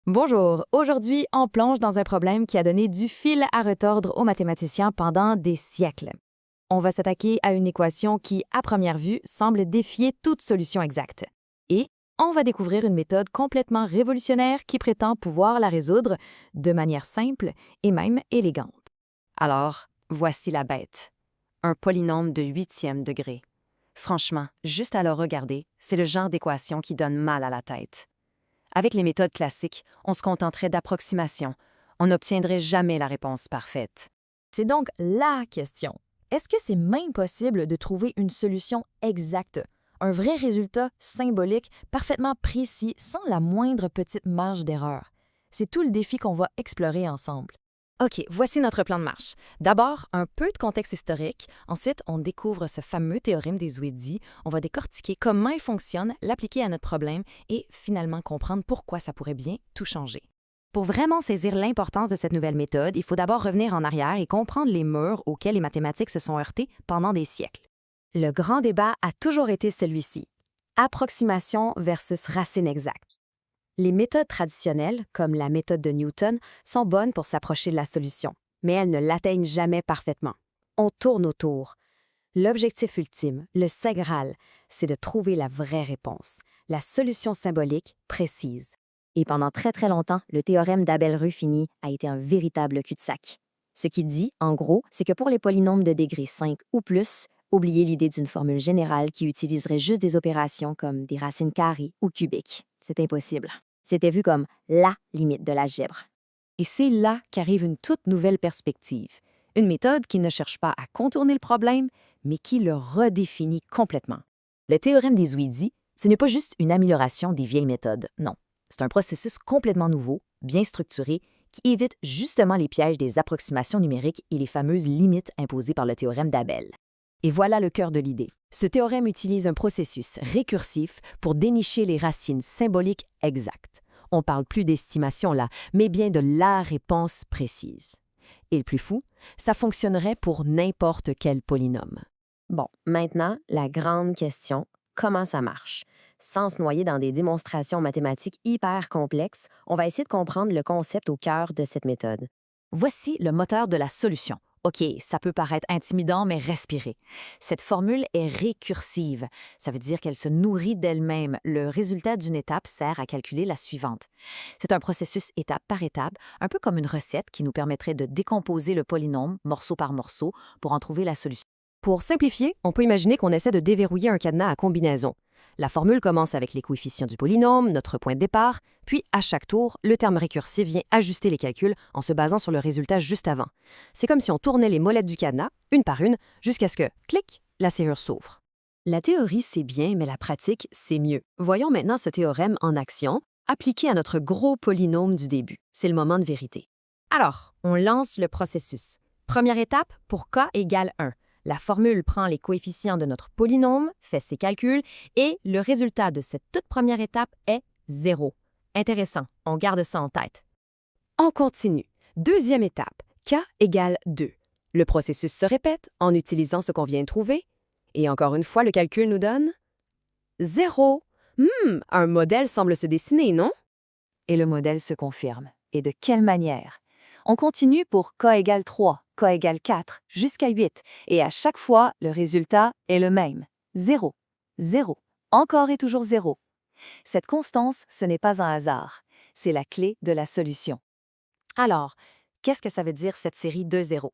Bonjour, aujourd'hui on plonge dans un problème qui a donné du fil à retordre aux mathématiciens pendant des siècles. On va s'attaquer à une équation qui, à première vue, semble défier toute solution exacte. Et on va découvrir une méthode complètement révolutionnaire qui prétend pouvoir la résoudre de manière simple et même élégante. Alors, voici la bête. Un polynôme de huitième degré. Franchement, juste à le regarder, c'est le genre d'équation qui donne mal à la tête. Avec les méthodes classiques, on se contenterait d'approximations. On n'obtiendrait jamais la réponse parfaite. C'est donc la question. Est-ce que c'est même possible de trouver une solution exacte, un vrai résultat symbolique, parfaitement précis, sans la moindre petite marge d'erreur? C'est tout le défi qu'on va explorer ensemble. OK, voici notre plan de marche. D'abord, un peu de contexte historique. Ensuite, on découvre ce fameux théorème des Zwidy. On va décortiquer comment il fonctionne, l'appliquer à notre problème et finalement comprendre pourquoi ça pourrait bien tout changer. Pour vraiment saisir l'importance de cette nouvelle méthode, il faut d'abord revenir en arrière et comprendre les murs auxquels les mathématiques se sont heurtées pendant des siècles. Le grand débat a toujours été celui-ci. Approximation versus racine exacte. Les méthodes traditionnelles, comme la méthode de Newton, sont bonnes pour s'approcher de la solution, mais elles ne l'atteignent jamais parfaitement. On tourne autour. L'objectif ultime, le saint Graal, c'est de trouver la vraie réponse, la solution symbolique précise. Et pendant très longtemps, le théorème d'Abel-Ruffini a été un véritable cul-de-sac. Ce qu'il dit, en gros, c'est que pour les polynômes de degré 5 ou plus, oubliez l'idée d'une formule générale qui utiliserait juste des opérations comme des racines carrées ou cubiques. C'est impossible. C'était vu comme la limite de l'algèbre. Et c'est là qu'arrive une toute nouvelle perspective. Une méthode qui ne cherche pas à contourner le problème, mais qui le redéfinit complètement. Le théorème des Zwidy, ce n'est pas juste une amélioration des vieilles méthodes, non. C'est un processus complètement nouveau, bien structuré, qui évite justement les pièges des approximations numériques et les fameuses limites imposées par le théorème d'Abel. Et voilà le cœur de l'idée. Ce théorème utilise un processus récursif pour dénicher les racines symboliques exactes. On parle plus d'estimation là, mais bien de la réponse précise. Et le plus fou, ça fonctionnerait pour n'importe quel polynôme. Bon, maintenant, la grande question, comment ça marche? Sans se noyer dans des démonstrations mathématiques hyper complexes, on va essayer de comprendre le concept au cœur de cette méthode. Voici le moteur de la solution. OK, ça peut paraître intimidant, mais respirez. Cette formule est récursive. Ça veut dire qu'elle se nourrit d'elle-même. Le résultat d'une étape sert à calculer la suivante. C'est un processus étape par étape, un peu comme une recette qui nous permettrait de décomposer le polynôme morceau par morceau pour en trouver la solution. Pour simplifier, on peut imaginer qu'on essaie de déverrouiller un cadenas à combinaison. La formule commence avec les coefficients du polynôme, notre point de départ, puis à chaque tour, le terme récursif vient ajuster les calculs en se basant sur le résultat juste avant. C'est comme si on tournait les molettes du cadenas, une par une, jusqu'à ce que, clic, la serrure s'ouvre. La théorie, c'est bien, mais la pratique, c'est mieux. Voyons maintenant ce théorème en action, appliqué à notre gros polynôme du début. C'est le moment de vérité. Alors, on lance le processus. Première étape, pour k égale 1. La formule prend les coefficients de notre polynôme, fait ses calculs, et le résultat de cette toute première étape est 0. Intéressant, on garde ça en tête. On continue. Deuxième étape, k égale 2. Le processus se répète en utilisant ce qu'on vient de trouver, et encore une fois, le calcul nous donne 0. Un modèle semble se dessiner, non? Et le modèle se confirme. Et de quelle manière? On continue pour k égale 3, k égale 4, jusqu'à 8, et à chaque fois, le résultat est le même. 0, 0, encore et toujours 0. Cette constance, ce n'est pas un hasard, c'est la clé de la solution. Alors, qu'est-ce que ça veut dire cette série de 0?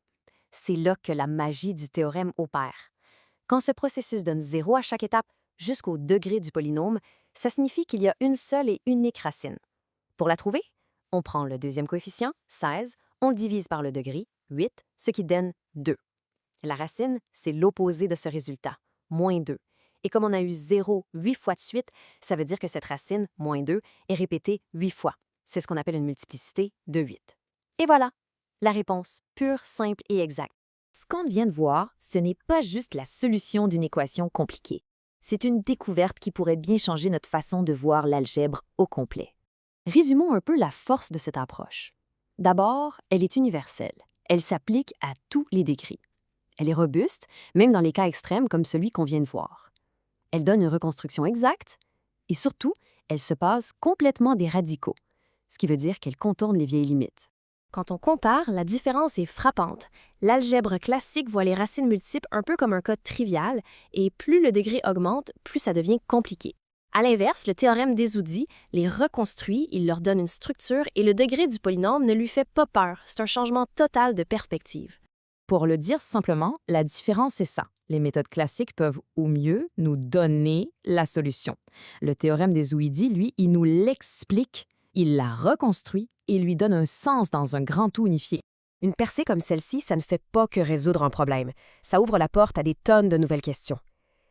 C'est là que la magie du théorème opère. Quand ce processus donne 0 à chaque étape jusqu'au degré du polynôme, ça signifie qu'il y a une seule et unique racine. Pour la trouver, on prend le deuxième coefficient, 16, on le divise par le degré, 8, ce qui donne 2. La racine, c'est l'opposé de ce résultat, moins 2. Et comme on a eu 0 8 fois de suite, ça veut dire que cette racine, moins 2, est répétée 8 fois. C'est ce qu'on appelle une multiplicité de 8. Et voilà, la réponse, pure, simple et exacte. Ce qu'on vient de voir, ce n'est pas juste la solution d'une équation compliquée. C'est une découverte qui pourrait bien changer notre façon de voir l'algèbre au complet. Résumons un peu la force de cette approche. D'abord, elle est universelle. Elle s'applique à tous les degrés. Elle est robuste, même dans les cas extrêmes comme celui qu'on vient de voir. Elle donne une reconstruction exacte et surtout, elle se passe complètement des radicaux. ce qui veut dire qu'elle contourne les vieilles limites. Quand on compare, la différence est frappante. L'algèbre classique voit les racines multiples un peu comme un cas trivial, et plus le degré augmente, plus ça devient compliqué. À l'inverse, le théorème d'Esoudi les reconstruit, il leur donne une structure et le degré du polynôme ne lui fait pas peur. C'est un changement total de perspective. Pour le dire simplement, la différence est ça. Les méthodes classiques peuvent, au mieux, nous donner la solution. Le théorème des Ouidi, lui, il nous l'explique, il la reconstruit et lui donne un sens dans un grand tout unifié. Une percée comme celle-ci, ça ne fait pas que résoudre un problème. Ça ouvre la porte à des tonnes de nouvelles questions.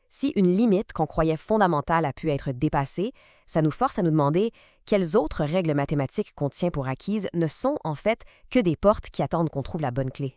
Si une limite qu'on croyait fondamentale a pu être dépassée, ça nous force à nous demander quelles autres règles mathématiques qu'on tient pour acquises ne sont en fait que des portes qui attendent qu'on trouve la bonne clé.